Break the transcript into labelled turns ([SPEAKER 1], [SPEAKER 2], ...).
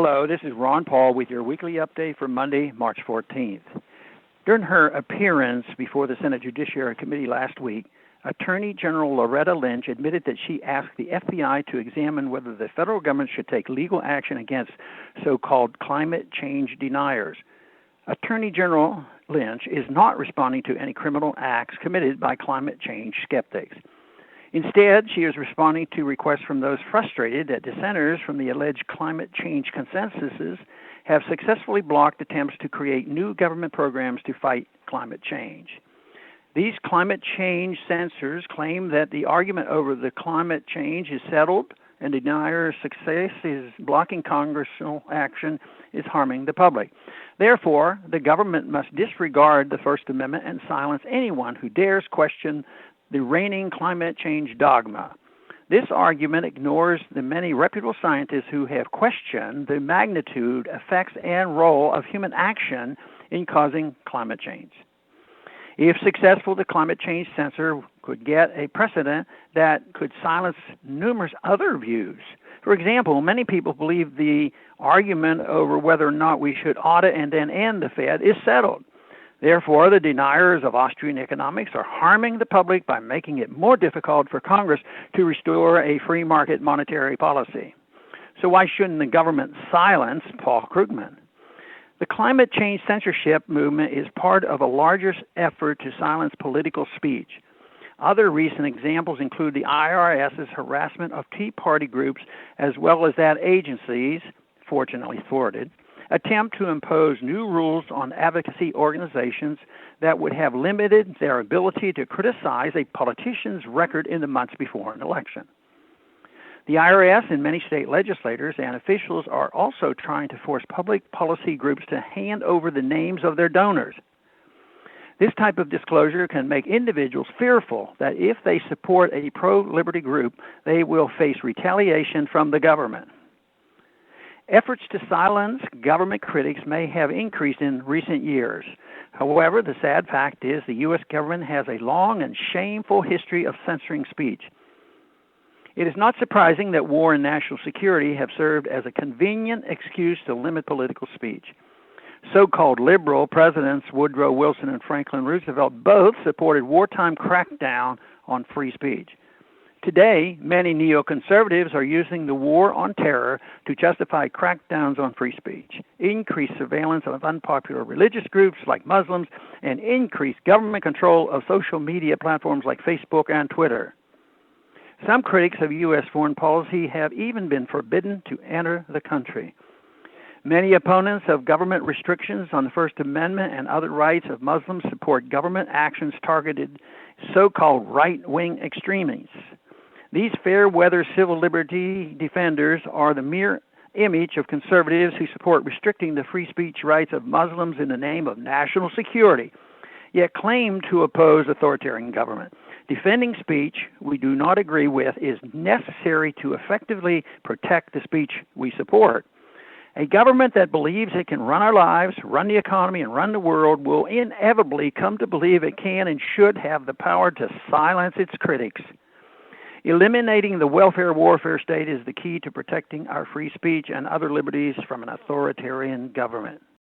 [SPEAKER 1] Hello, this is Ron Paul with your weekly update for Monday, March 14th. During her appearance before the Senate Judiciary Committee last week, Attorney General Loretta Lynch admitted that she asked the FBI to examine whether the federal government should take legal action against so-called climate change deniers. Attorney General Lynch is not responding to any criminal acts committed by climate change skeptics. Instead, she is responding to requests from those frustrated that dissenters from the alleged climate change consensuses have successfully blocked attempts to create new government programs to fight climate change. These climate change censors claim that the argument over the climate change is settled and deniers' success is blocking congressional action is harming the public. Therefore, the government must disregard the First Amendment and silence anyone who dares question the reigning climate change dogma. This argument ignores the many reputable scientists who have questioned the magnitude, effects, and role of human action in causing climate change. If successful, the climate change censor could get a precedent that could silence numerous other views. For example, many people believe the argument over whether or not we should audit and then end the Fed is settled. Therefore, the deniers of Austrian economics are harming the public by making it more difficult for Congress to restore a free market monetary policy. So why shouldn't the government silence Paul Krugman? The climate change censorship movement is part of a larger effort to silence political speech. Other recent examples include the IRS's harassment of Tea Party groups as well as that agency's, fortunately thwarted, attempt to impose new rules on advocacy organizations that would have limited their ability to criticize a politician's record in the months before an election. The IRS and many state legislators and officials are also trying to force public policy groups to hand over the names of their donors. This type of disclosure can make individuals fearful that if they support a pro-liberty group, they will face retaliation from the government. Efforts to silence government critics may have increased in recent years. However, the sad fact is the U.S. government has a long and shameful history of censoring speech. It is not surprising that war and national security have served as a convenient excuse to limit political speech. So-called liberal presidents Woodrow Wilson and Franklin Roosevelt both supported wartime crackdown on free speech. Today, many neoconservatives are using the war on terror to justify crackdowns on free speech, increased surveillance of unpopular religious groups like Muslims, and increased government control of social media platforms like Facebook and Twitter. Some critics of U.S. foreign policy have even been forbidden to enter the country. Many opponents of government restrictions on the First Amendment and other rights of Muslims support government actions targeted so-called right-wing extremists. These fair-weather civil liberty defenders are the mere image of conservatives who support restricting the free speech rights of Muslims in the name of national security, yet claim to oppose authoritarian government. Defending speech we do not agree with is necessary to effectively protect the speech we support. A government that believes it can run our lives, run the economy, and run the world will inevitably come to believe it can and should have the power to silence its critics. Eliminating the welfare warfare state is the key to protecting our free speech and other liberties from an authoritarian government.